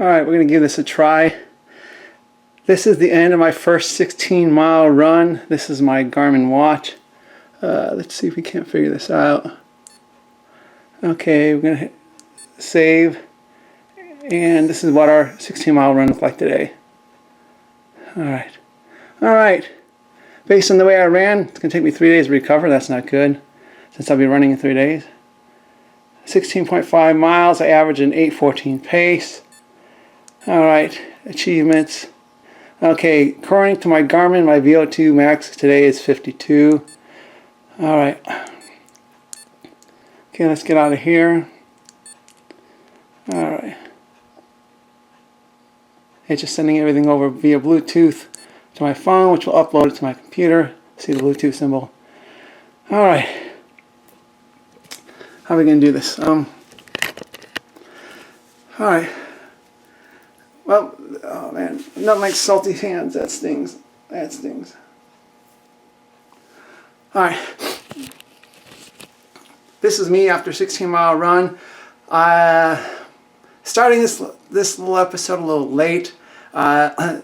Alright, we're going to give this a try. This is the end of my first 16-mile run. This is my Garmin watch. Let's see if we can't figure this out. Okay, we're going to hit save. And this is what our 16-mile run looked like today. Alright. Based on the way I ran, it's going to take me 3 days to recover. That's not good, since I'll be running in 3 days. 16.5 miles. I averaged an 8:14 pace. Alright, achievements. Okay, according to my Garmin, my VO2 max today is 52. Alright. Okay, let's get out of here. Alright. It's just sending everything over via Bluetooth to my phone, which will upload it to my computer. See the Bluetooth symbol. Alright. How are we going to do this? Alright. Well, oh man, not like salty hands. That stings. That stings. Alright. This is me after a 16-mile run. Starting this little episode a little late.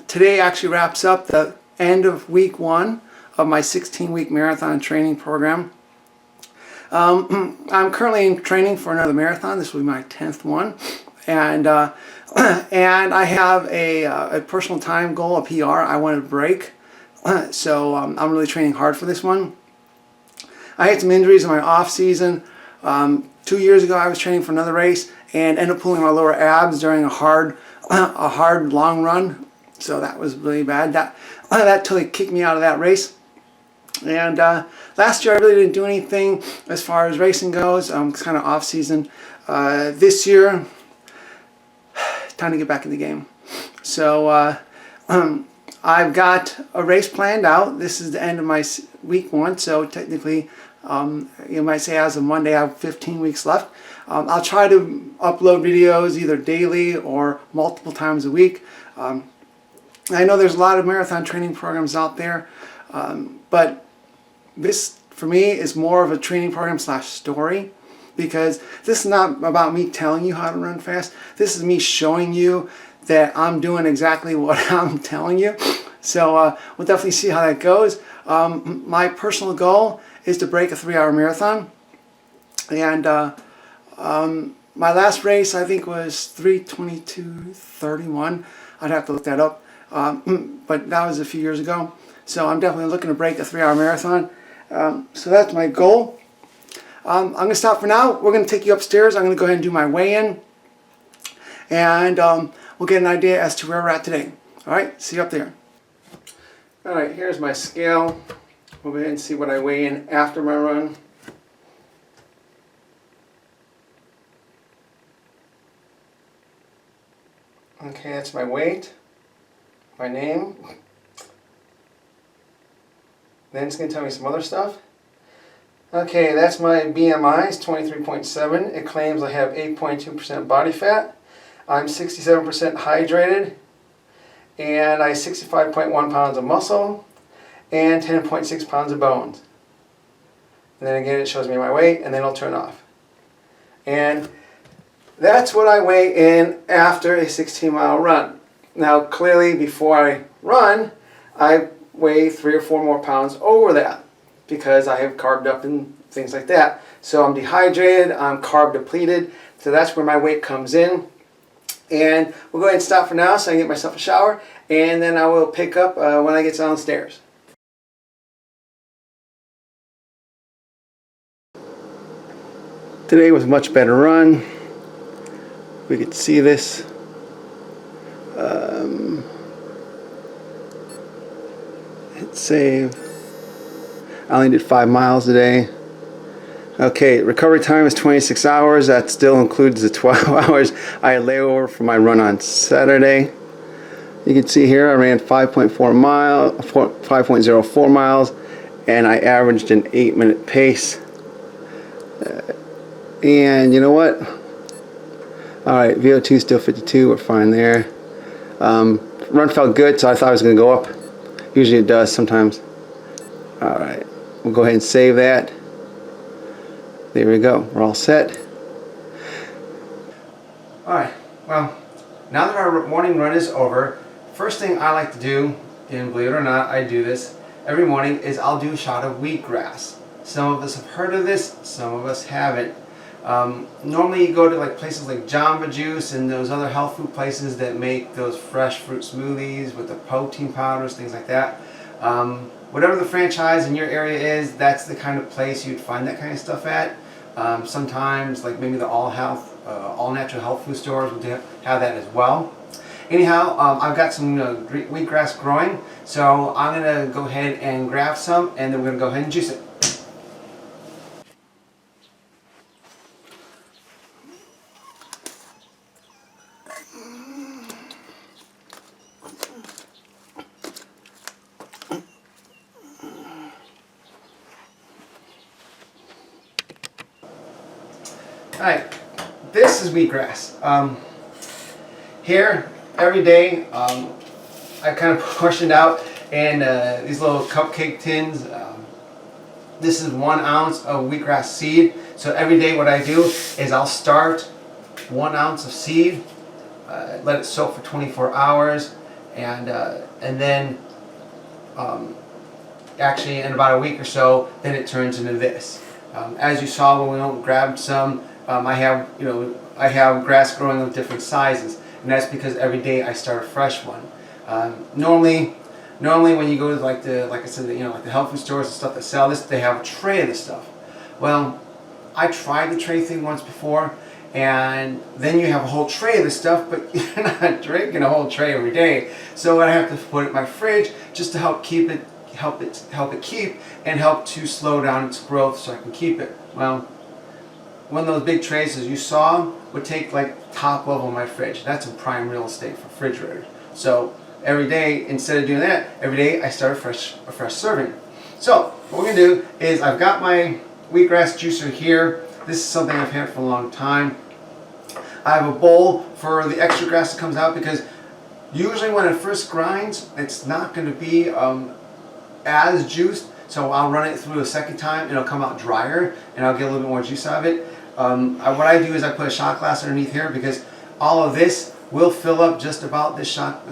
Today actually wraps up the end of week 1 of my 16-week marathon training program. I'm currently in training for another marathon. This will be my 10th one. And I have a personal time goal, a PR, I want to break. So I'm really training hard for this one. I had some injuries in my off season. 2 years ago I was training for another race and ended up pulling my lower abs during a hard long run. So that was really bad. That totally kicked me out of that race. And last year I really didn't do anything as far as racing goes. It's kind of off season. This year, time to get back in the game. So I've got a race planned out. This is the end of my week 1, so technically you might say as of Monday I have 15 weeks left. I'll try to upload videos either daily or multiple times a week. I know there's a lot of marathon training programs out there, but this for me is more of a training program / story, because this is not about me telling you how to run fast. This is me showing you that I'm doing exactly what I'm telling you. So we'll definitely see how that goes. My personal goal is to break a 3-hour marathon. And my last race I think was 3:22:31. I'd have to look that up. But that was a few years ago. So I'm definitely looking to break a 3-hour marathon. So that's my goal. I'm going to stop for now. We're going to take you upstairs. I'm going to go ahead and do my weigh-in. And we'll get an idea as to where we're at today. Alright, see you up there. Alright, here's my scale. We'll go ahead and see what I weigh in after my run. Okay, that's my weight, my name. Then it's going to tell me some other stuff. Okay, that's my BMI, it's 23.7. It claims I have 8.2% body fat. I'm 67% hydrated. And I have 65.1 pounds of muscle and 10.6 pounds of bones. And then again it shows me my weight, and then it'll turn off. And that's what I weigh in after a 16-mile run. Now clearly before I run, I weigh 3 or 4 more pounds over that, because I have carved up and things like that. So I'm dehydrated, I'm carb depleted, so that's where my weight comes in. And we'll go ahead and stop for now so I can get myself a shower, and then I will pick up when I get downstairs. Today was a much better run. We could see this. Hit save. I only did 5 miles today. Okay, recovery time is 26 hours. That still includes the 12 hours I had layover for my run on Saturday. You can see here I ran 5.04 miles, and I averaged an 8-minute pace. And you know what? Alright, VO2 still 52, we're fine there. Run felt good, so I thought it was going to go up. Usually it does sometimes. Alright, we'll go ahead and save that. There we go, we're all set. Alright, well, now that our morning run is over, first thing I like to do, and believe it or not, I do this every morning, is I'll do a shot of wheatgrass. Some of us have heard of this, some of us haven't. Normally you go to like places like Jamba Juice and those other health food places that make those fresh fruit smoothies with the protein powders, things like that. Whatever the franchise in your area is, that's the kind of place you'd find that kind of stuff at. Sometimes, like maybe the all natural health food stores would have that as well. Anyhow, I've got some wheatgrass growing, so I'm going to go ahead and grab some, and then we're going to go ahead and juice it. Alright, this is wheatgrass. Here, every day, I kind of portioned out in these little cupcake tins. This is 1 ounce of wheatgrass seed. So every day what I do is I'll start 1 ounce of seed, let it soak for 24 hours, and then actually in about a week or so, then it turns into this. As you saw when we went and grabbed some, I have grass growing of different sizes, and that's because every day I start a fresh one. Normally when you go to like I said, like the health food stores and stuff that sell this, they have a tray of this stuff. Well, I tried the tray thing once before, and then you have a whole tray of this stuff, but you're not drinking a whole tray every day. So I have to put it in my fridge just to help keep it, help it keep, and help to slow down its growth so I can keep it. Well, one of those big trays, as you saw, would take like top level of my fridge. That's in prime real estate for refrigerators. So every day, instead of doing that, every day I start a fresh serving. So what we're gonna do is, I've got my wheatgrass juicer here. This is something I've had for a long time. I have a bowl for the extra grass that comes out, because usually when it first grinds, it's not going to be as juiced. So I'll run it through a second time, it'll come out drier, and I'll get a little bit more juice out of it. What I do is I put a shot glass underneath here, because all of this will fill up just about this shot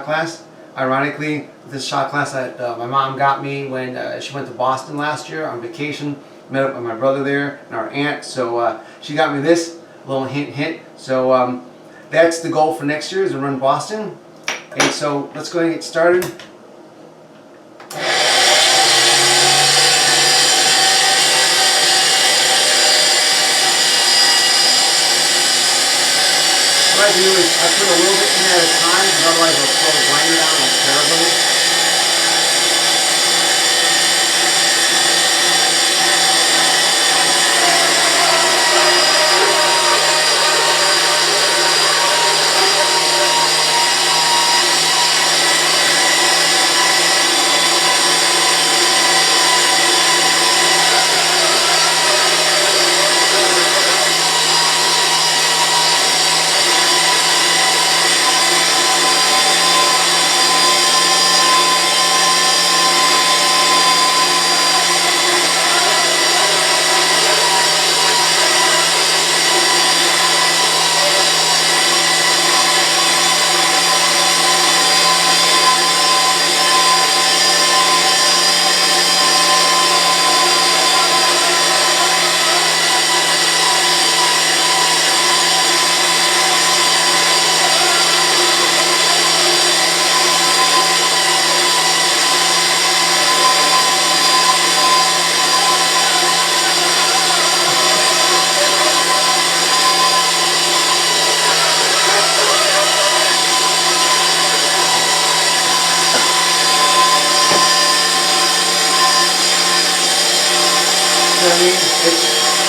glass. Ironically, this shot glass that my mom got me when she went to Boston last year on vacation. Met up with my brother there and our aunt, so she got me this, little hint. So that's the goal for next year, is to run Boston. And so let's go ahead and get started. What I do is I put a little bit in at a time, because otherwise it'll slow the grinder down like terribly.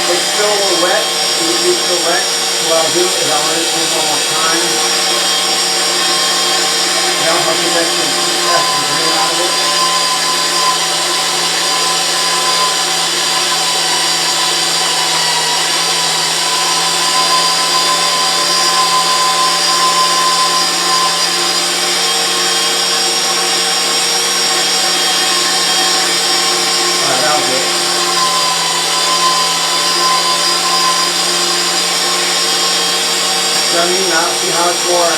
It's still a little wet. You can see it's still wet. So what I'll do is I'll let it cool one more time. That'll help get that some green out of it. Alright, that'll do it. 70. Now see how it's more,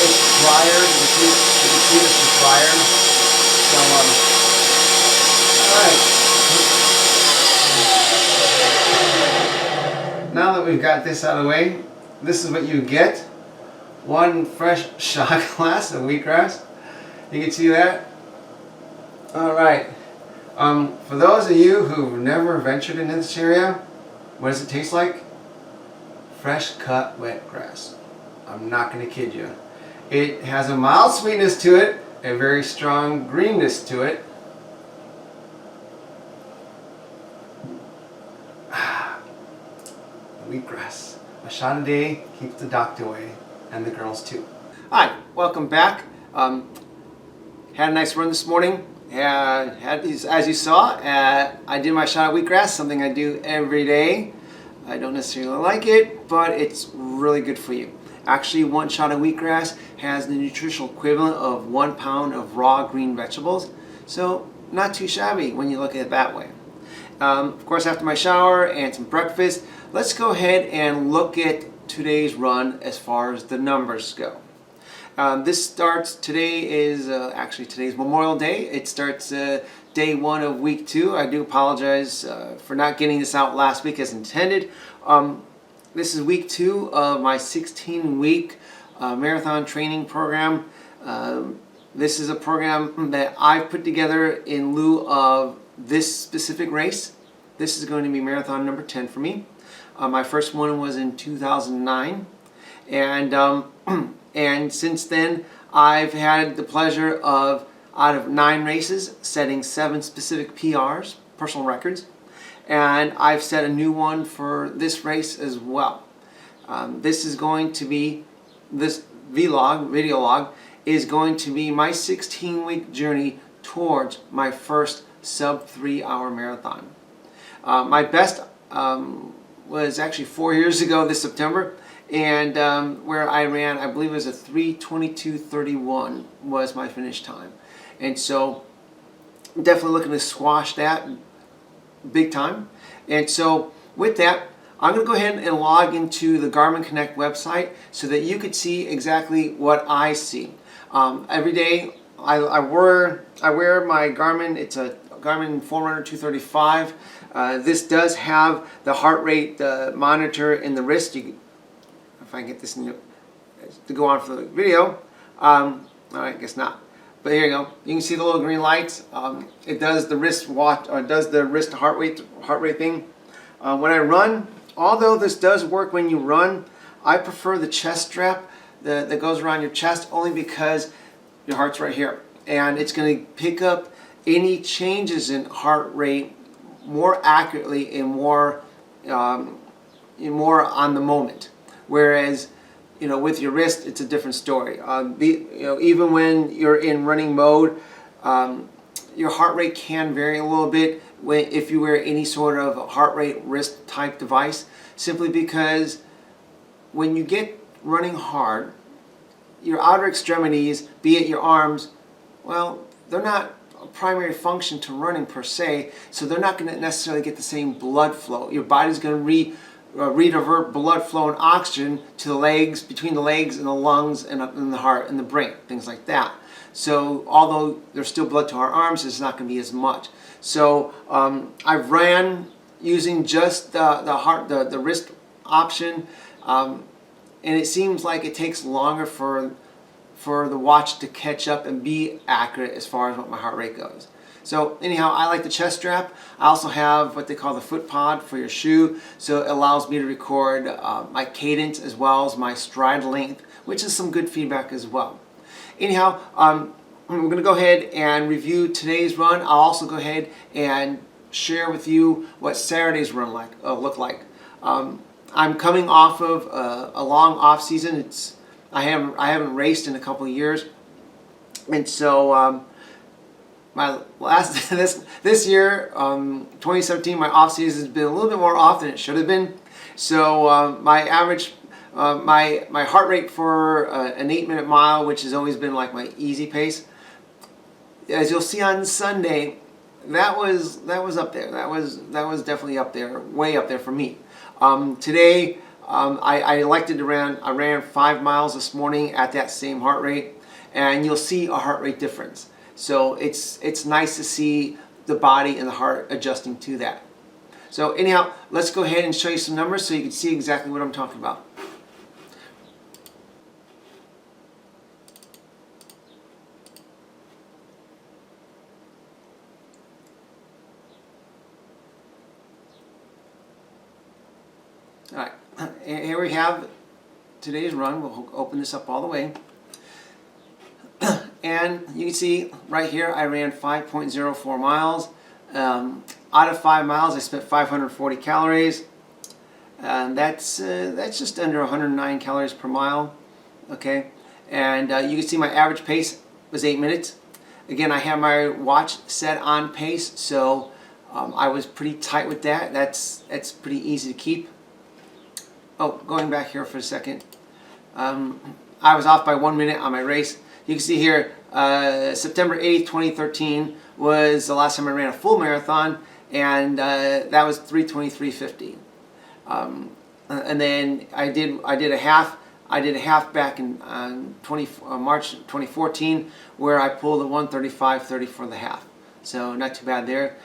it's drier. You can see this is drier. So, alright. Now that we've got this out of the way, this is what you get. One fresh shot glass of wheatgrass. You can see that. Alright. For those of you who've never ventured into this area, what does it taste like? Fresh cut wet grass. I'm not going to kid you. It has a mild sweetness to it, a very strong greenness to it. Wheatgrass. A shot a day keeps the doctor away, and the girls too. Hi, welcome back. Had a nice run this morning. As you saw, I did my shot of wheatgrass, something I do every day. I don't necessarily like it, but it's really good for you. Actually, one shot of wheatgrass has the nutritional equivalent of 1 pound of raw green vegetables, so not too shabby when you look at it that way. Of course, after my shower and some breakfast, let's go ahead and look at today's run as far as the numbers go. Today's Memorial Day. It starts day 1 of week 2. I do apologize for not getting this out last week as intended. This is week 2 of my 16-week marathon training program. This is a program that I've put together in lieu of this specific race. This is going to be marathon number 10 for me. My first one was in 2009, and since then I've had the pleasure of, out of 9 races, setting 7 specific PRs, personal records, and I've set a new one for this race as well. This is going to be, this video log is going to be my 16-week journey towards my first sub 3-hour marathon. My best was actually 4 years ago this September, and where I ran, I believe it was a 3:22:31 was my finish time. And so definitely looking to squash that big time. And so with that, I'm going to go ahead and log into the Garmin Connect website so that you could see exactly what I see. Every day I wear my Garmin. It's a Garmin Forerunner 235. This does have the heart rate monitor in the wrist. If I can get this to go on for the video. I guess not. But here you go. You can see the little green lights. It does the wrist watch, or does the wrist heart rate thing. When I run, although this does work when you run, I prefer the chest strap that goes around your chest, only because your heart's right here, and it's going to pick up any changes in heart rate more accurately and more on the moment. Whereas, with your wrist, it's a different story. Even when you're in running mode, your heart rate can vary a little bit if you wear any sort of heart rate wrist type device, simply because when you get running hard, your outer extremities, be it your arms, well, they're not a primary function to running per se, so they're not going to necessarily get the same blood flow. Your body's going to redivert blood flow and oxygen to the legs, between the legs and the lungs and up in the heart and the brain, things like that. So although there's still blood to our arms, it's not going to be as much. So I've ran using just the wrist option, and it seems like it takes longer for the watch to catch up and be accurate as far as what my heart rate goes. So anyhow, I like the chest strap. I also have what they call the foot pod for your shoe, so it allows me to record my cadence as well as my stride length, which is some good feedback as well. Anyhow, we're going to go ahead and review today's run. I'll also go ahead and share with you what Saturday's run look like. I'm coming off of a long off season. I haven't raced in a couple of years, and so my last this year, 2017, my off season has been a little bit more off than it should have been. So my average, my heart rate for an 8-minute mile, which has always been like my easy pace, as you'll see on Sunday, that was up there. That was definitely up there, way up there for me. Today I elected to I ran 5 miles this morning at that same heart rate, and you'll see a heart rate difference. So it's nice to see the body and the heart adjusting to that. So anyhow, let's go ahead and show you some numbers so you can see exactly what I'm talking about. All right, here we have today's run. We'll open this up all the way. And you can see right here I ran 5.04 miles. Out of 5 miles I spent 540 calories. And that's just under 109 calories per mile. Okay, and you can see my average pace was 8 minutes. Again, I have my watch set on pace, so I was pretty tight with that. That's pretty easy to keep. Oh, going back here for a second. I was off by 1 minute on my race. You can see here, September 8th, 2013 was the last time I ran a full marathon, and that was 3:23:50. And then I did a half. I did a half back in March 2014, where I pulled a 1:35:30 for the half. So not too bad there.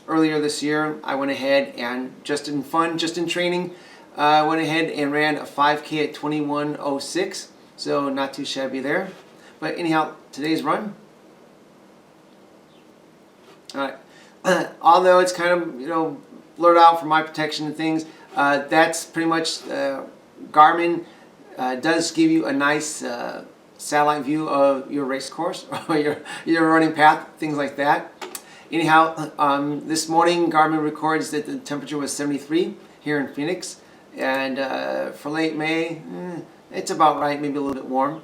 Earlier this year, I went ahead and just in fun, just in training, went ahead and ran a 5K at 21:06. So not too shabby there. But anyhow, today's run. All right. Although it's kind of blurred out for my protection and things, that's pretty much Garmin does give you a nice satellite view of your race course or your running path, things like that. Anyhow, this morning Garmin records that the temperature was 73 here in Phoenix, and for late May, it's about right, maybe a little bit warm.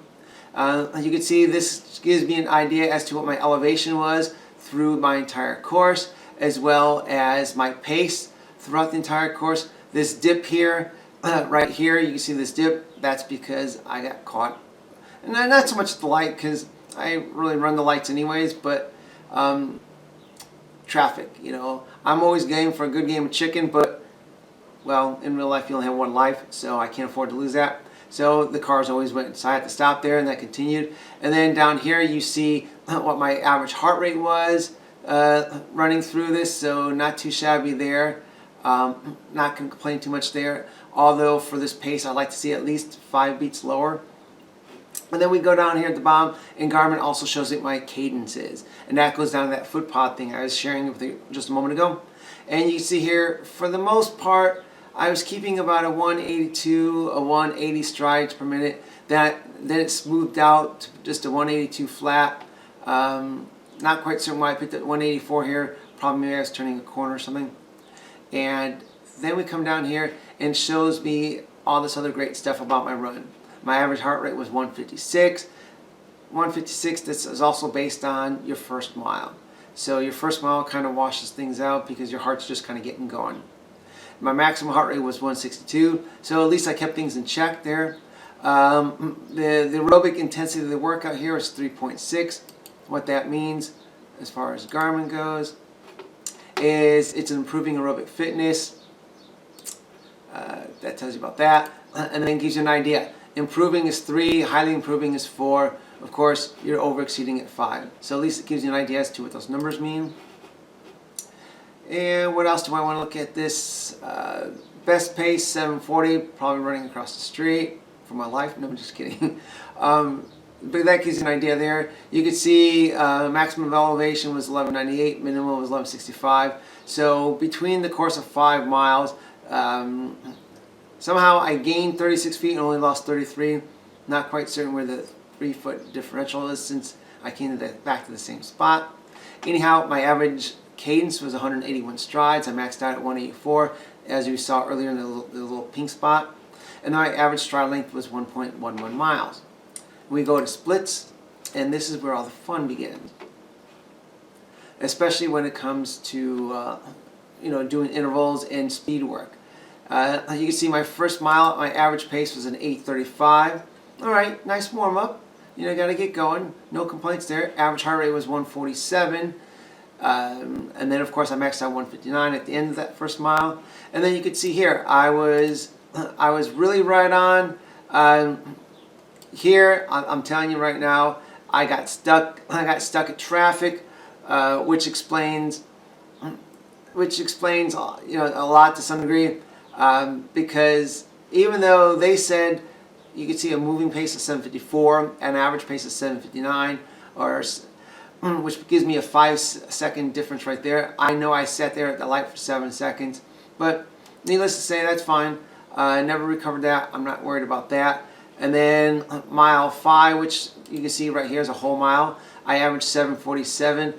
You can see this gives me an idea as to what my elevation was through my entire course, as well as my pace throughout the entire course. This dip here, right here, you can see this dip. That's because I got caught, and not so much the light, because I really run the lights anyways, but traffic. I'm always game for a good game of chicken, but well, in real life you only have one life, so I can't afford to lose that. So the cars always went, so I had to stop there, and that continued. And then down here you see what my average heart rate was running through this, so not too shabby there. Not going to complain too much there, although for this pace I'd like to see at least 5 beats lower. And then we go down here at the bottom, and Garmin also shows it my cadence is, and that goes down to that foot pod thing I was sharing with you just a moment ago. And you can see here, for the most part, I was keeping about a 182, a 180 strides per minute. Then it smoothed out to just a 182 flat. Not quite certain why I picked up 184 here. Probably maybe I was turning a corner or something. And then we come down here and shows me all this other great stuff about my run. My average heart rate was 156. 156, this is also based on your first mile. So your first mile kind of washes things out because your heart's just kind of getting going. My maximum heart rate was 162, so at least I kept things in check there. The aerobic intensity of the workout here is 3.6. What that means, as far as Garmin goes, is it's improving aerobic fitness. That tells you about that, and then gives you an idea. Improving is 3, highly improving is 4. Of course, you're over exceeding at 5. So at least it gives you an idea as to what those numbers mean. And what else do I want to look at this? Best pace, 740, probably running across the street for my life. No, I'm just kidding. But that gives you an idea there. You can see maximum elevation was 1198, minimum was 1165. So between the course of 5 miles, somehow I gained 36 feet and only lost 33. Not quite certain where the 3-foot differential is, since I came back to the same spot. Anyhow, my average cadence was 181 strides. I maxed out at 184, as you saw earlier in the little pink spot. And my average stride length was 1.11 miles. We go to splits, and this is where all the fun begins. Especially when it comes to doing intervals and speed work. You can see my first mile, my average pace was an 8:35. All right, nice warm up. Got to get going. No complaints there. Average heart rate was 147. And then, of course, I maxed out 159 at the end of that first mile. And then you can see here, I was I was really right on. Here, I'm telling you right now, I got stuck at traffic, which explains a lot to some degree, because even though they said you could see a moving pace of 754, an average pace of 759, which gives me a 5-second difference right there. I know I sat there at the light for 7 seconds, but needless to say, that's fine. I never recovered that. I'm not worried about that. And then mile 5, which you can see right here is a whole mile. I averaged 747.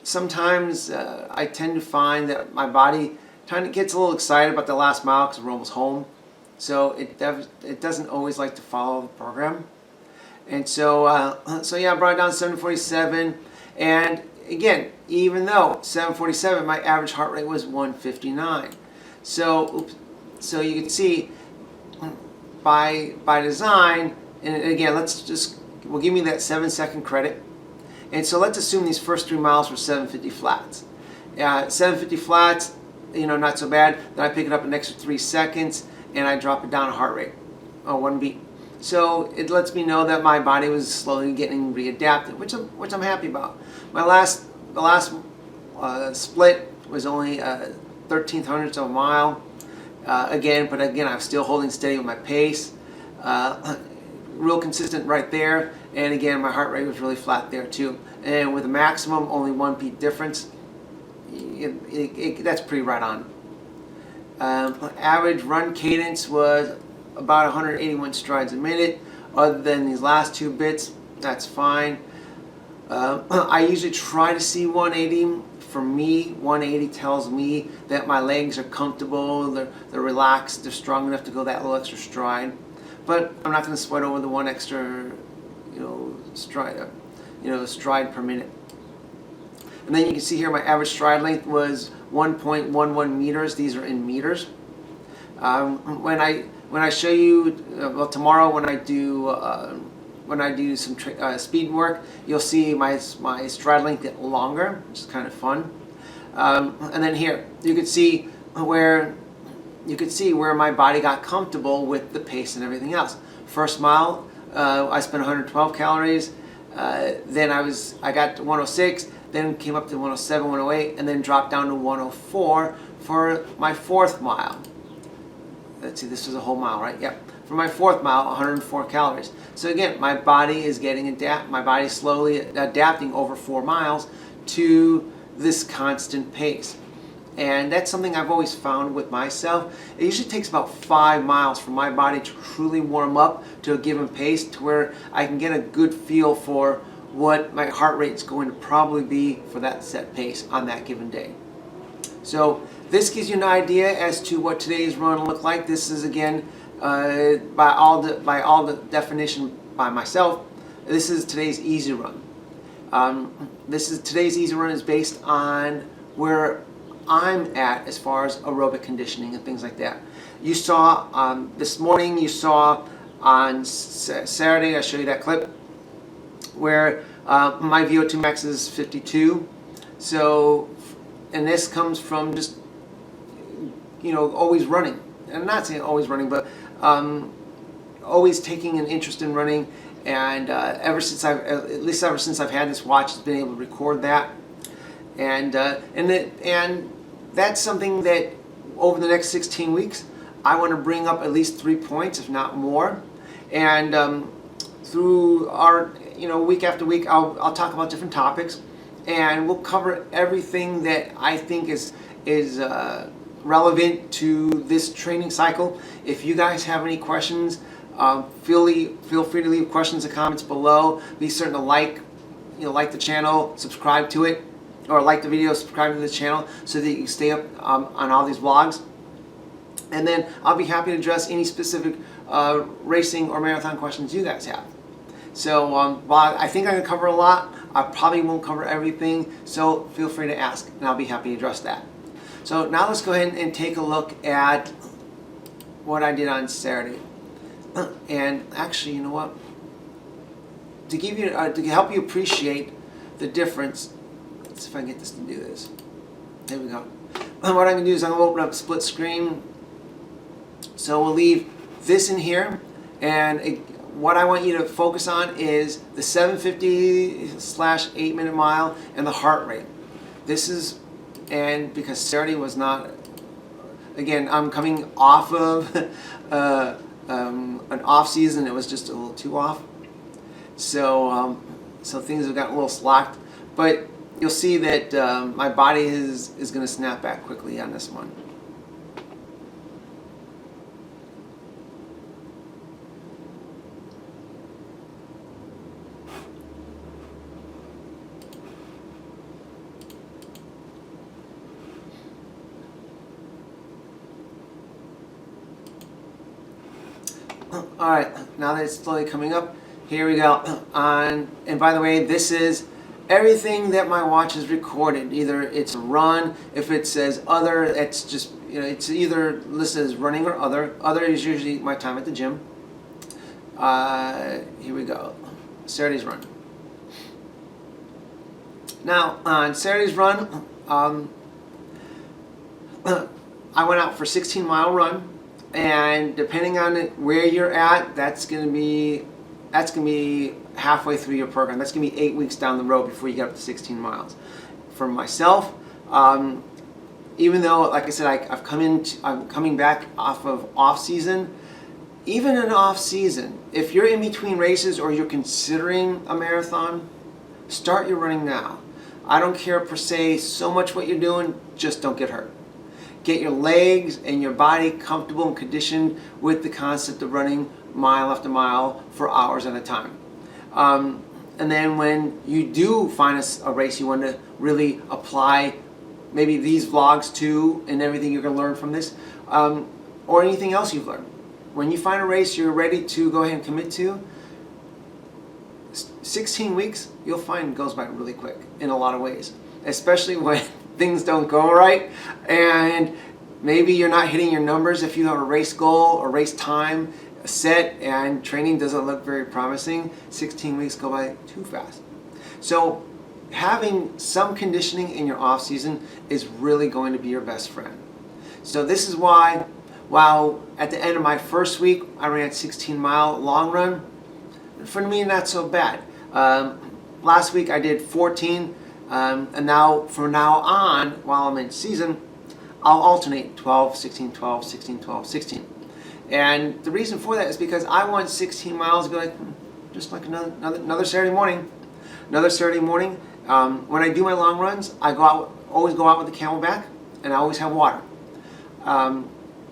Sometimes I tend to find that my body kind of gets a little excited about the last mile because we're almost home. So it doesn't always like to follow the program. And so yeah, I brought it down to 747. And again, even though 747, my average heart rate was 159. So you can see by design, and again, we'll give me that 7-second credit. And so let's assume these first 3 miles were 750 flats. 750 flats, not so bad. Then I pick it up an extra 3 seconds, and I drop it down a heart rate, 1 beat. So it lets me know that my body was slowly getting readapted, which I'm happy about. The last split was only 0.13 of a mile. But again, I'm still holding steady with my pace. Real consistent right there. And again, my heart rate was really flat there too. And with a maximum, only 1 beat difference, that's pretty right on. Average run cadence was about 181 strides a minute. Other than these last 2 bits, that's fine. I usually try to see 180. For me, 180 tells me that my legs are comfortable, they're relaxed, they're strong enough to go that little extra stride. But I'm not going to sweat over the 1 extra, stride per minute. And then you can see here my average stride length was 1.11 meters. These are in meters. When I show you, tomorrow when I do some speed work, you'll see my stride length get longer, which is kind of fun. And then here you could see where my body got comfortable with the pace and everything else. First mile, I spent 112 calories. Then I got to 106. Then came up to 107, 108, and then dropped down to 104 for my 4th mile. Let's see, this was a whole mile, right? Yep. For my 4th mile, 104 calories. So again, my body is my body's slowly adapting over 4 miles to this constant pace. And that's something I've always found with myself. It usually takes about 5 miles for my body to truly warm up to a given pace to where I can get a good feel for what my heart rate is going to probably be for that set pace on that given day. So this gives you an idea as to what today's run will look like. This is again, by all the definition by myself, this is today's easy run. Today's easy run is based on where I'm at as far as aerobic conditioning and things like that. You saw this morning, you saw on Saturday, I showed you that clip where my VO2 max is 52. So, and this comes from just, always running. I'm not saying always running, but always taking an interest in running. And ever since I've had this watch, it's been able to record that. And that's something that over the next 16 weeks, I want to bring up at least 3 points, if not more. And through our, week after week, I'll talk about different topics, and we'll cover everything that I think is relevant to this training cycle. If you guys have any questions, feel free to leave questions and comments below. Be certain to like the channel, subscribe to it, or like the video, subscribe to the channel so that you can stay up on all these vlogs. And then I'll be happy to address any specific racing or marathon questions you guys have. So while I think I can cover a lot, I probably won't cover everything, so feel free to ask and I'll be happy to address that. So now let's go ahead and take a look at what I did on Saturday. And actually, you know what? To help you appreciate the difference, let's see if I can get this to do this. There we go. What I'm going to do is I'm going to open up split screen So we'll leave this in here, and what I want you to focus on is the 750/8 minute mile and the heart rate. This is, and because Saturday was not, again, I'm coming off of an off season. It was just a little too off. So, so things have gotten a little slacked, but you'll see that my body is going to snap back quickly on this one. All right, now that it's slowly coming up, here we go. And by the way, this is everything that my watch has recorded. Either it's a run, if it says other, it's just, it's either listed as running or other. Other is usually my time at the gym. Here we go. Saturday's run. Now, on Saturday's run, I went out for a 16-mile run. And depending on where you're at, that's gonna be halfway through your program. That's gonna be 8 weeks down the road before you get up to 16 miles. For myself, even though, like I said, I'm coming back off of off season. Even in off season, if you're in between races or you're considering a marathon, start your running now. I don't care per se so much what you're doing, just don't get hurt. Get your legs and your body comfortable and conditioned with the concept of running mile after mile for hours at a time. And then when you do find a race you want to really apply maybe these vlogs to and everything you're going to learn from this, or anything else you've learned. When you find a race you're ready to go ahead and commit to, 16 weeks you'll find goes by really quick in a lot of ways, especially when things don't go right and maybe you're not hitting your numbers. If you have a race goal or race time set and training doesn't look very promising, 16 weeks go by too fast. So having some conditioning in your off season is really going to be your best friend. So this is why, while at the end of my first week I ran a 16-mile long run, for me not so bad. Last week I did 14. And now, from now on, while I'm in season, I'll alternate 12, 16, 12, 16, 12, 16. And the reason for that is because I want 16 miles to go like, just like another Saturday morning. Another Saturday morning, when I do my long runs, I always go out with the Camelback, and I always have water.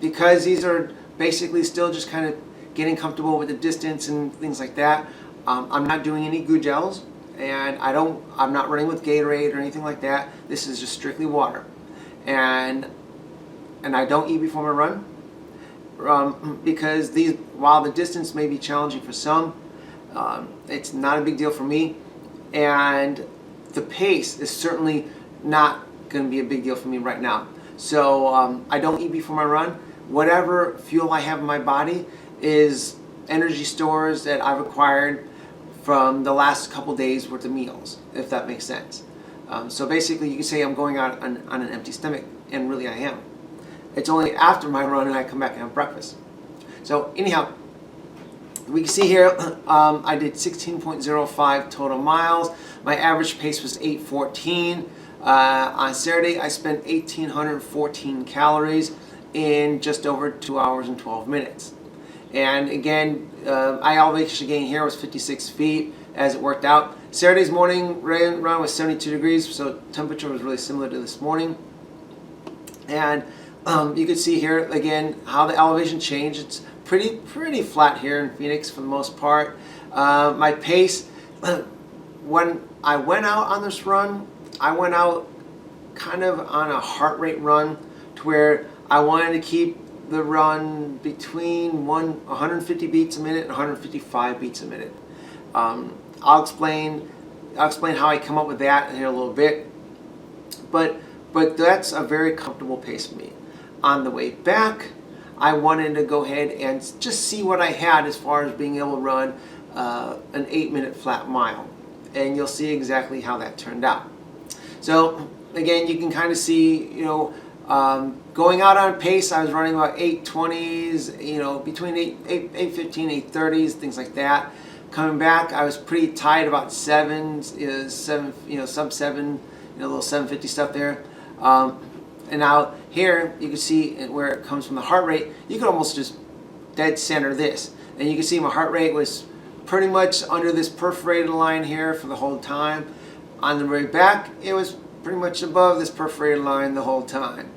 Because these are basically still just kind of getting comfortable with the distance and things like that. I'm not doing any goo gels. And I'm not running with Gatorade or anything like that. This is just strictly water. And I don't eat before my run because while the distance may be challenging for some, it's not a big deal for me. And the pace is certainly not going to be a big deal for me right now. So I don't eat before my run. Whatever fuel I have in my body is energy stores that I've acquired from the last couple days worth of meals, if that makes sense. So basically you can say I'm going out on an empty stomach, and really I am. It's only after my run and I come back and have breakfast. So anyhow, we can see here I did 16.05 total miles. My average pace was 8:14. On Saturday I spent 1,814 calories in just over 2 hours and 12 minutes. And again, my elevation gain here was 56 feet as it worked out. Saturday's morning run was 72 degrees, so temperature was really similar to this morning. And you can see here again how the elevation changed. It's pretty flat here in Phoenix for the most part. My pace, when I went out on this run, I went out kind of on a heart rate run to where I wanted to keep the run between 150 beats a minute and 155 beats a minute. I'll explain how I come up with that in here a little bit, but that's a very comfortable pace for me. On the way back, I wanted to go ahead and just see what I had as far as being able to run an 8-minute flat mile, and you'll see exactly how that turned out. So again, you can kind of see, Going out on pace, I was running about 8:20s, you know, between 8:15, 8:30s, things like that. Coming back, I was pretty tight about 7s, you know, sub 7, you know, a little 750 stuff there. And now here, you can see where it comes from the heart rate. You can almost just dead center this. And you can see my heart rate was pretty much under this perforated line here for the whole time. On the way back, it was pretty much above this perforated line the whole time.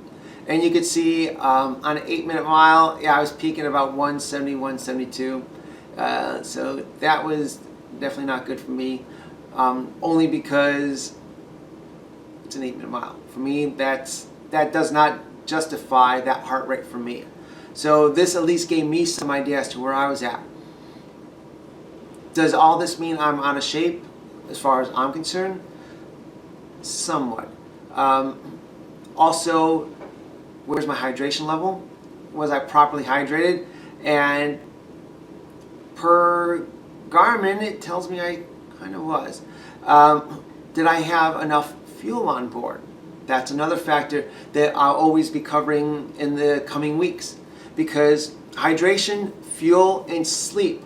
And you could see on an 8-minute mile, yeah, I was peaking about 170, 172. So that was definitely not good for me, only because it's an 8-minute mile. For me, that does not justify that heart rate for me. So this at least gave me some idea as to where I was at. Does all this mean I'm out of shape as far as I'm concerned? Somewhat. Also, where's my hydration level? Was I properly hydrated? And per Garmin, it tells me I kind of was. Did I have enough fuel on board? That's another factor that I'll always be covering in the coming weeks, because hydration, fuel, and sleep,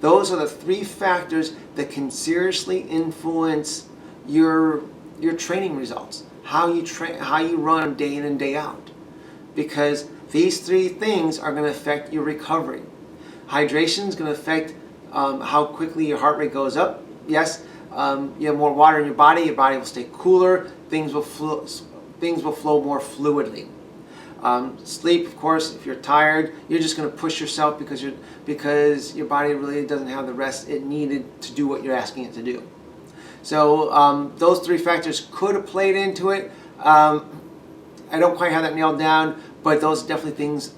those are the 3 factors that can seriously influence your training results, how you run day in and day out, because these 3 things are going to affect your recovery. Hydration is going to affect how quickly your heart rate goes up. Yes, you have more water in your body will stay cooler, things will flow more fluidly. Sleep, of course, if you're tired, you're just going to push yourself because your body really doesn't have the rest it needed to do what you're asking it to do. So those 3 factors could have played into it. I don't quite have that nailed down, but those are definitely things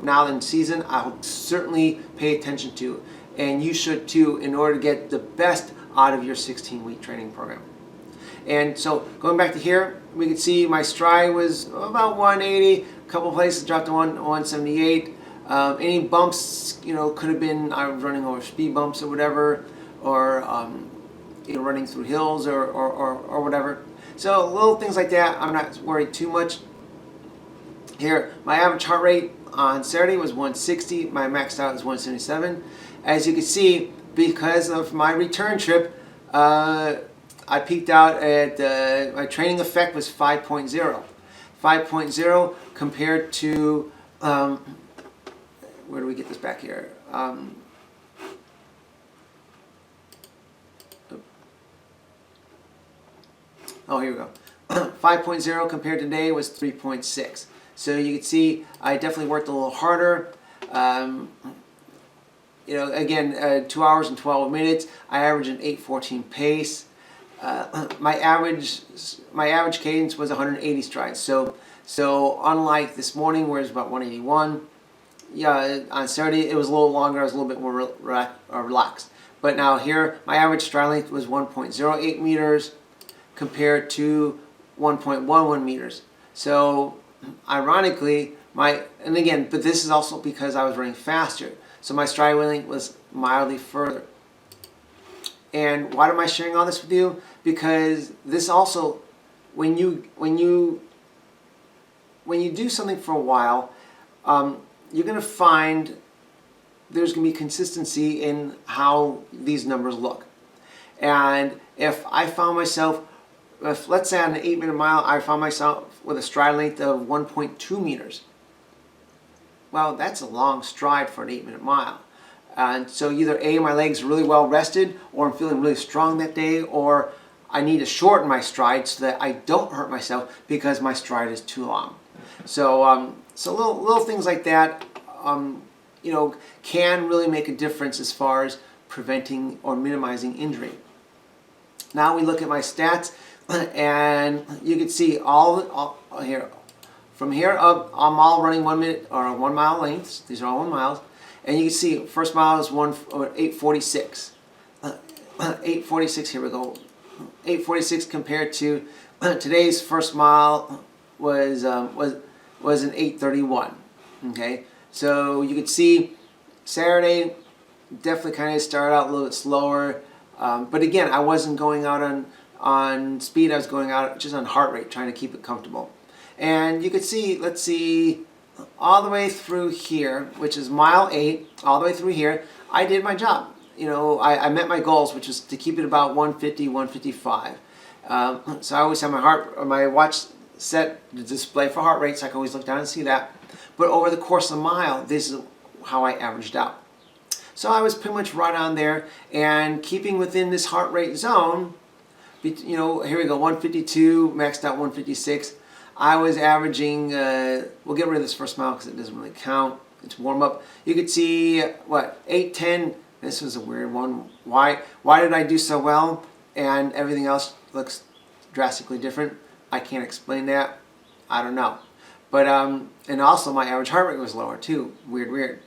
now in season I'll certainly pay attention to, and you should too, in order to get the best out of your 16-week training program. And so going back to here, we can see my stride was about 180. A couple places dropped to 178. Any bumps, you know, could have been I was running over speed bumps or whatever, or you know, running through hills or whatever. So little things like that, I'm not worried too much. Here, my average heart rate on Saturday was 160. My maxed out was 177. As you can see, because of my return trip, I peaked out at, my training effect was 5.0. 5.0 compared to, where do we get this back here? Oh, here we go. 5.0 compared to today was 3.6. So you can see I definitely worked a little harder. You know, again, 2 hours and 12 minutes. I averaged an 8:14 pace. My average cadence was 180 strides. So unlike this morning where it's about 181, yeah, on Saturday it was a little longer. I was a little bit more relaxed. But now here, my average stride length was 1.08 meters compared to 1.11 meters. So ironically, and again, but this is also because I was running faster. So my stride length was mildly further. And why am I sharing all this with you? Because this also, when you do something for a while, you're going to find there's going to be consistency in how these numbers look. And if I found myself, let's say on an 8-minute mile, I found myself with a stride length of 1.2 meters. Well, that's a long stride for an 8-minute mile. And so either A, my legs are really well rested, or I'm feeling really strong that day, or I need to shorten my stride so that I don't hurt myself because my stride is too long. So, so little things like that, you know, can really make a difference as far as preventing or minimizing injury. Now we look at my stats, and you can see all here. From here up, I'm all running 1 minute or 1 mile lengths. These are all 1 miles. And you can see first mile is 8:46. 8:46, here we go. 8:46 compared to today's first mile was an 8:31. Okay, so you can see Saturday definitely kind of started out a little bit slower, but again, I wasn't going out on speed. I was going out just on heart rate, trying to keep it comfortable. And you could see, let's see, all the way through here, which is mile 8, all the way through here, I did my job. I met my goals, which was to keep it about 150, 155. So I always have my watch set to display for heart rate, so I can always look down and see that. But over the course of a mile, this is how I averaged out. So I was pretty much right on there, and keeping within this heart rate zone, here we go, 152, maxed out 156. I was averaging, we'll get rid of this first mile because it doesn't really count. It's warm up. You could see, 8:10. This was a weird one. Why did I do so well and everything else looks drastically different? I can't explain that. I don't know. But, and also my average heart rate was lower too. Weird.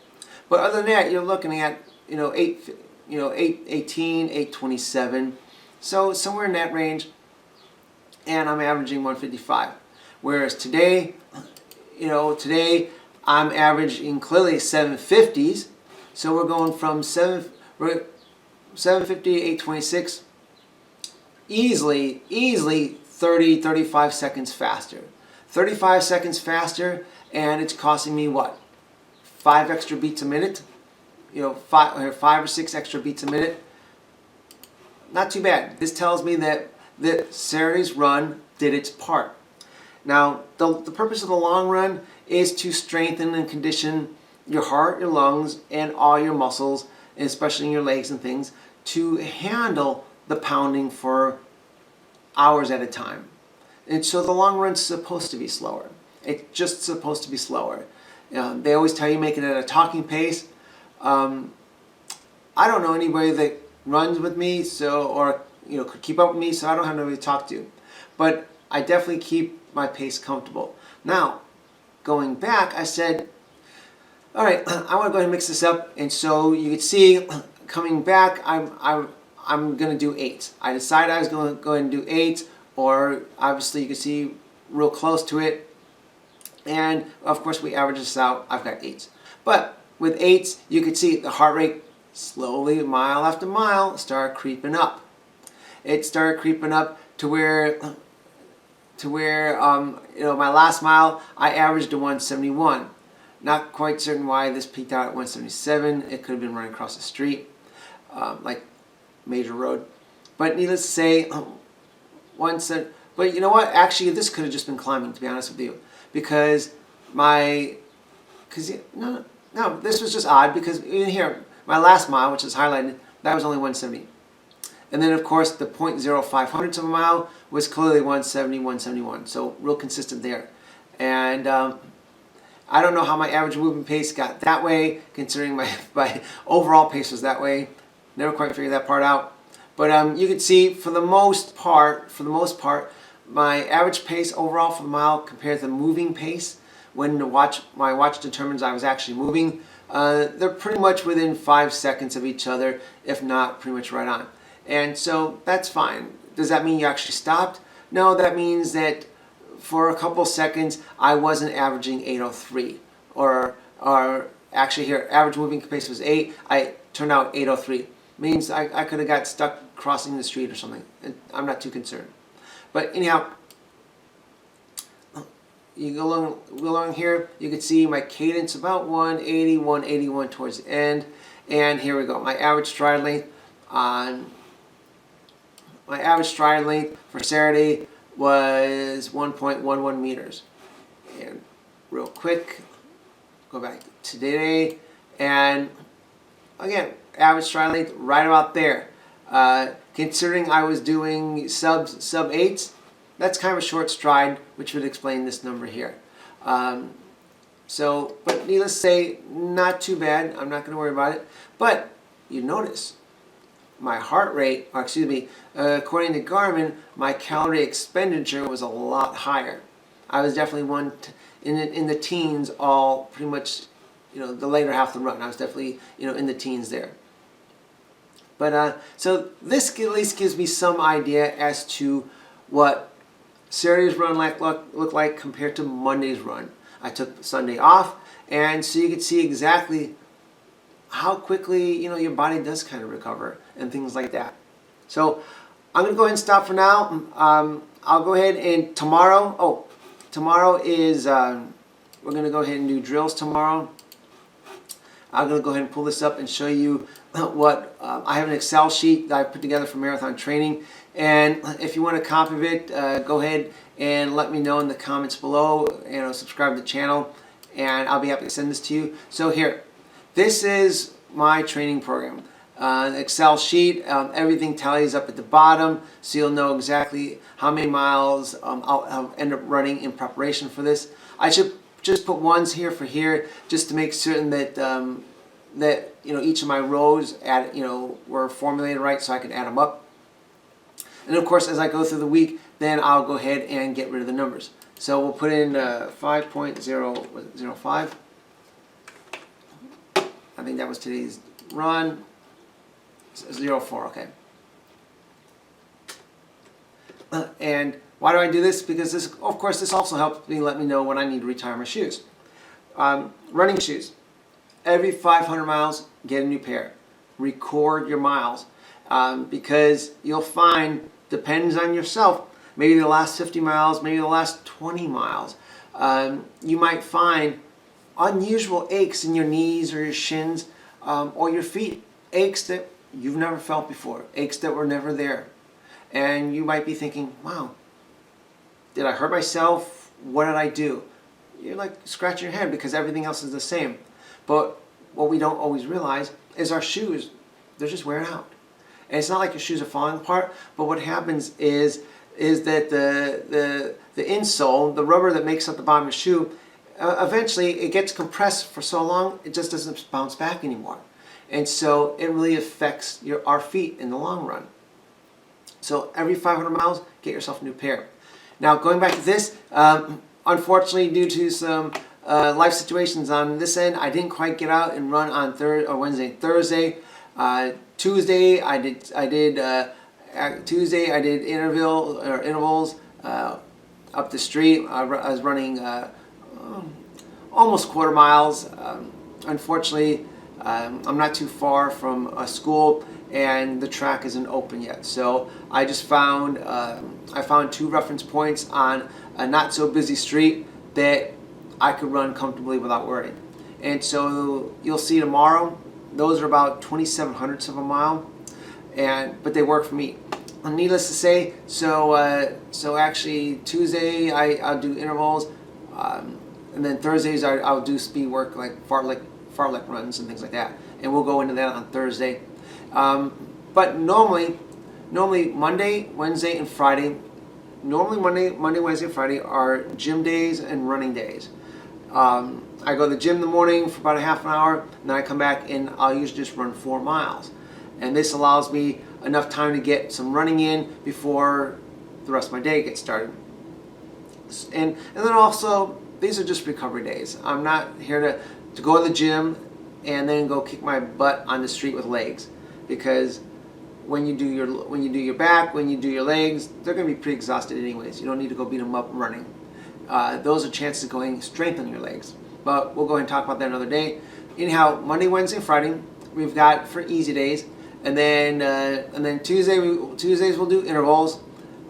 But other than that, you're looking at, 818, 827. So somewhere in that range. And I'm averaging 155. Whereas today, I'm averaging clearly 750s. So we're going from 750 to 826, easily 30, 35 seconds faster. 35 seconds faster, and it's costing me what? 5 extra beats a minute? 5 or 6 extra beats a minute. Not too bad. This tells me that Saturday's run did its part. Now, the purpose of the long run is to strengthen and condition your heart, your lungs, and all your muscles, and especially in your legs and things, to handle the pounding for hours at a time. And so the long run's supposed to be slower. It's just supposed to be slower. They always tell you make it at a talking pace. I don't know anybody that runs with me, could keep up with me, so I don't have nobody to talk to. But I definitely keep my pace comfortable. Now, going back, I said, all right, I want to go ahead and mix this up. And so you can see, coming back, I'm going to do 8. I decided I was going to go ahead and do 8, or obviously you can see real close to it. And of course we average this out. I've got 8s. But with 8s, you can see the heart rate slowly, mile after mile, started creeping up. It started creeping up to where my last mile I averaged a 171. Not quite certain why this peaked out at 177. It could have been running across the street, like major road. But needless to say, but you know what? Actually, this could have just been climbing, to be honest with you, because this was just odd, because in here, my last mile, which is highlighted, that was only 170. And then, of course, the 0.05 of a mile was clearly 170, 171. So real consistent there. And I don't know how my average movement pace got that way, considering my overall pace was that way. Never quite figured that part out. But you can see, for the most part, my average pace overall for the mile compared to the moving pace, when my watch determines I was actually moving, they're pretty much within 5 seconds of each other, if not pretty much right on. And so that's fine. Does that mean you actually stopped? No, that means that for a couple seconds I wasn't averaging 803, or actually here, average moving pace was 8. I turned out 803. Means I could have got stuck crossing the street or something. I'm not too concerned. But anyhow, you go along here, you can see my cadence about 180, 181 towards the end. And here we go. My average stride length for Saturday was 1.11 meters. And real quick, go back to today, and again, average stride length right about there. Considering I was doing sub 8s, that's kind of a short stride, which would explain this number here. But needless to say, not too bad. I'm not going to worry about it. But you notice my heart rate, according to Garmin, my calorie expenditure was a lot higher. I was definitely in the teens, all pretty much, the later half of the run. I was definitely, in the teens there. But so this at least gives me some idea as to what Saturday's run looked like compared to Monday's run. I took Sunday off, and so you can see exactly how quickly your body does kind of recover and things like that. So I'm going to go ahead and stop for now. I'll go ahead and tomorrow. Oh, tomorrow is, we're going to go ahead and do drills tomorrow. I'm going to go ahead and pull this up and show you what, I have an Excel sheet that I put together for marathon training. And if you want a copy of it, go ahead and let me know in the comments below. Subscribe to the channel, and I'll be happy to send this to you. So here, this is my training program. Excel sheet, everything tallies up at the bottom, so you'll know exactly how many miles I'll end up running in preparation for this. I should just put ones here for here, just to make certain that that each of my rows were formulated right, so I can add them up. And of course, as I go through the week, then I'll go ahead and get rid of the numbers. So we'll put in 5.005. I think that was today's run. 04, okay. And why do I do this? Because this, of course, this also helps me let me know when I need to retire my shoes. Running shoes. Every 500 miles, get a new pair. Record your miles. Because you'll find, depends on yourself, maybe the last 50 miles, maybe the last 20 miles, you might find unusual aches in your knees or your shins or your feet. Aches that you've never felt before. Aches that were never there. And you might be thinking, wow, did I hurt myself? What did I do? You're like scratching your head because everything else is the same. But what we don't always realize is our shoes, they're just wearing out. And it's not like your shoes are falling apart, but what happens is that the insole, the rubber that makes up the bottom of the shoe, eventually it gets compressed for so long, it just doesn't bounce back anymore. And so it really affects our feet in the long run. So every 500 miles, get yourself a new pair. Now going back to this, unfortunately due to some life situations on this end, I didn't quite get out and run on Wednesday and Thursday. Tuesday I did intervals up the street. I was running almost quarter miles. Unfortunately, I'm not too far from a school, and the track isn't open yet. So I just found I found 2 reference points on a not so busy street that I could run comfortably without worrying. And so you'll see tomorrow, those are about 0.27 of a mile, but they work for me. And needless to say, so actually Tuesday I'll do intervals, and then Thursdays I'll do speed work like fartlek runs and things like that. And we'll go into that on Thursday. But normally Monday, Wednesday, and Friday. Normally Monday, Wednesday, and Friday are gym days and running days. I go to the gym in the morning for about a half an hour, and then I come back and I'll usually just run 4 miles. And this allows me enough time to get some running in before the rest of my day gets started. And then also, these are just recovery days. I'm not here to go to the gym and then go kick my butt on the street with legs, because when you do your back, when you do your legs, they're going to be pretty exhausted anyways. You don't need to go beat them up running. Those are chances of going strengthen your legs. But we'll go ahead and talk about that another day. Anyhow, Monday, Wednesday, and Friday we've got for easy days, and then Tuesdays we'll do intervals.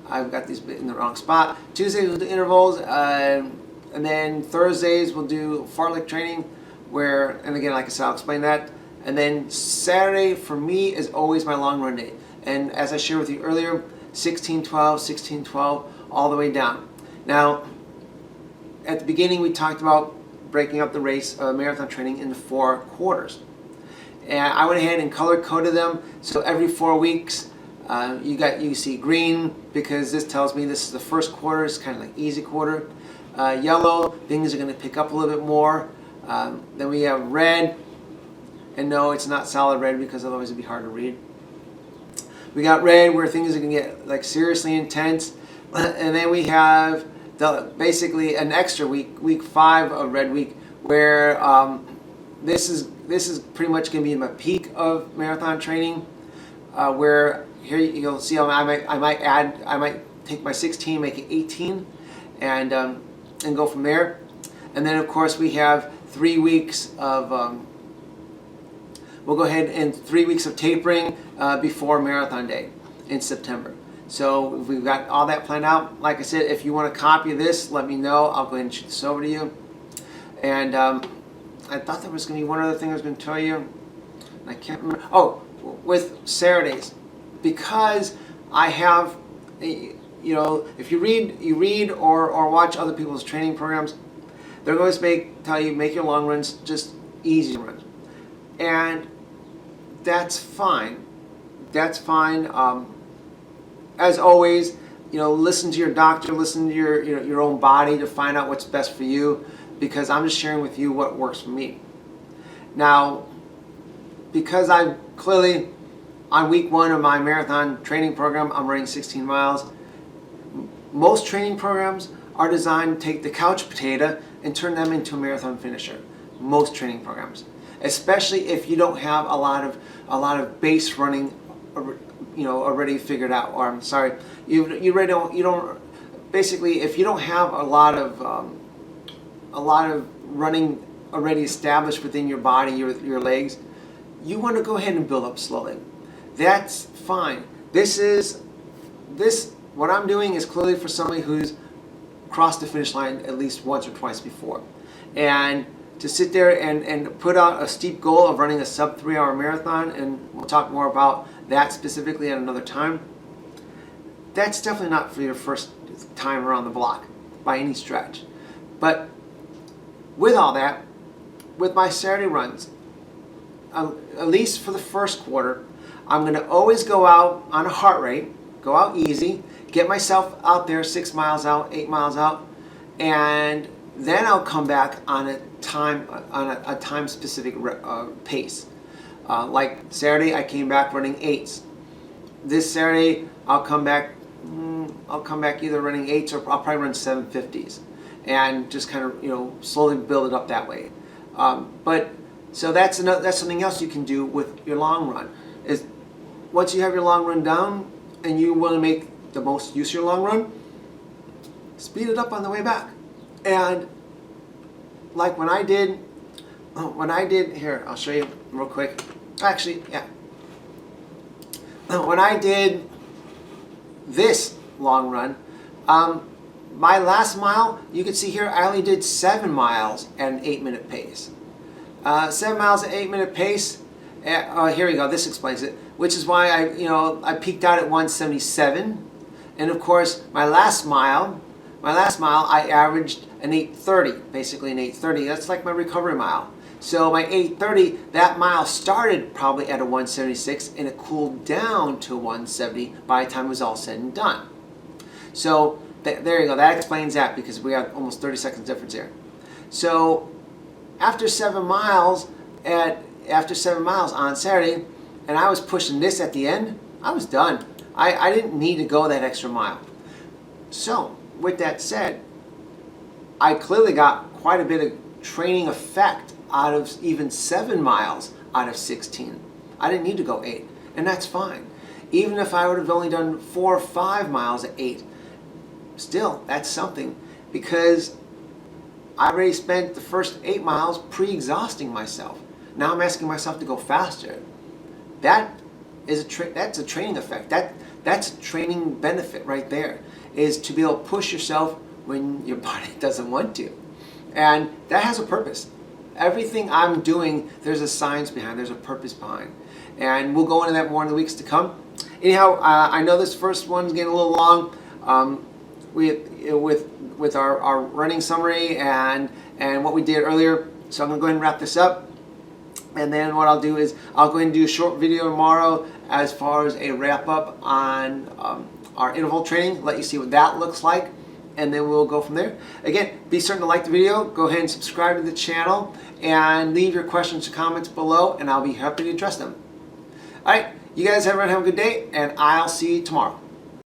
I've got these in the wrong spot. Tuesdays we'll do intervals, and then Thursdays we'll do fartlek training, and again, like I said, I'll explain that. And then Saturday for me is always my long run day. And as I shared with you earlier, 16-12, 16-12, all the way down. Now, at the beginning we talked about breaking up the race marathon training into 4 quarters. And I went ahead and color-coded them, so every 4 weeks you see green, because this tells me this is the first quarter. It's kind of like easy quarter. Yellow, things are going to pick up a little bit more. Then we have red, and no, it's not solid red because otherwise it'd be hard to read. We got red where things are going to get like seriously intense, and then we have basically an extra week 5 of red week, where this is pretty much going to be my peak of marathon training, where here you'll see I might take my 16, make it 18, and go from there. And then of course we have 3 weeks of we'll go ahead and 3 weeks of tapering before marathon day in September. So we've got all that planned out. Like I said, if you want a copy of this, let me know. I'll go ahead and shoot this over to you. And I thought there was going to be one other thing I was going to tell you. I can't remember. Oh, with Saturdays, because I have, you know, if you read or watch other people's training programs, they're going to tell you make your long runs just easy runs, and that's fine. That's fine. As always, you know, listen to your doctor, listen to your own body to find out what's best for you, because I'm just sharing with you what works for me. Now, because I'm clearly on week 1 of my marathon training program, I'm running 16 miles. Most training programs are designed to take the couch potato and turn them into a marathon finisher. Most training programs, especially if you don't have a lot of base running, you know, already figured out. Or I'm sorry, you don't. Basically, if you don't have a lot of running already established within your body, your legs, you want to go ahead and build up slowly. That's fine. What I'm doing is clearly for somebody who's crossed the finish line at least once or twice before. And to sit there and put out a steep goal of running a sub 3-hour marathon, and we'll talk more about that specifically at another time, that's definitely not for your first time around the block by any stretch. But with all that, with my Saturday runs, at least for the first quarter, I'm going to always go out on a heart rate, go out easy, get myself out there 6 miles out, 8 miles out, and then I'll come back on a time specific pace. Like Saturday, I came back running 8s. This Saturday, I'll come back either running 8s or I'll probably run 750s, and just kind of, you know, slowly build it up that way. But so that's something else you can do with your long run. Is once you have your long run down and you want to make the most use of your long run, speed it up on the way back. And like when I did here, I'll show you real quick. Actually, yeah. When I did this long run, my last mile, you can see here, I only did 7 miles at an 8-minute pace. 7 miles at 8-minute pace. Here we go. This explains it. Which is why I peaked out at 177, and of course my last mile I averaged an 8:30, basically an 8:30. That's like my recovery mile. So my 8:30, that mile started probably at a 176, and it cooled down to 170 by the time it was all said and done. So there you go. That explains that, because we have almost 30 seconds difference here. So after 7 miles on Saturday, and I was pushing this at the end, I was done. I didn't need to go that extra mile. So with that said, I clearly got quite a bit of training effect out of even 7 miles out of 16. I didn't need to go 8, and that's fine. Even if I would have only done 4 or 5 miles at 8, still, that's something, because I already spent the first 8 miles pre-exhausting myself. Now I'm asking myself to go faster. That's a training effect. That's a training benefit right there, is to be able to push yourself when your body doesn't want to. And that has a purpose. Everything I'm doing, there's a science behind, there's a purpose behind. And we'll go into that more in the weeks to come. Anyhow, I know this first one's getting a little long. With our running summary and what we did earlier. So I'm going to go ahead and wrap this up. And then what I'll do is I'll go ahead and do a short video tomorrow as far as a wrap up on our interval training, let you see what that looks like, and then we'll go from there. Again, be certain to like the video, go ahead and subscribe to the channel, and leave your questions and comments below, and I'll be happy to address them. Alright, you guys everyone have a good day, and I'll see you tomorrow.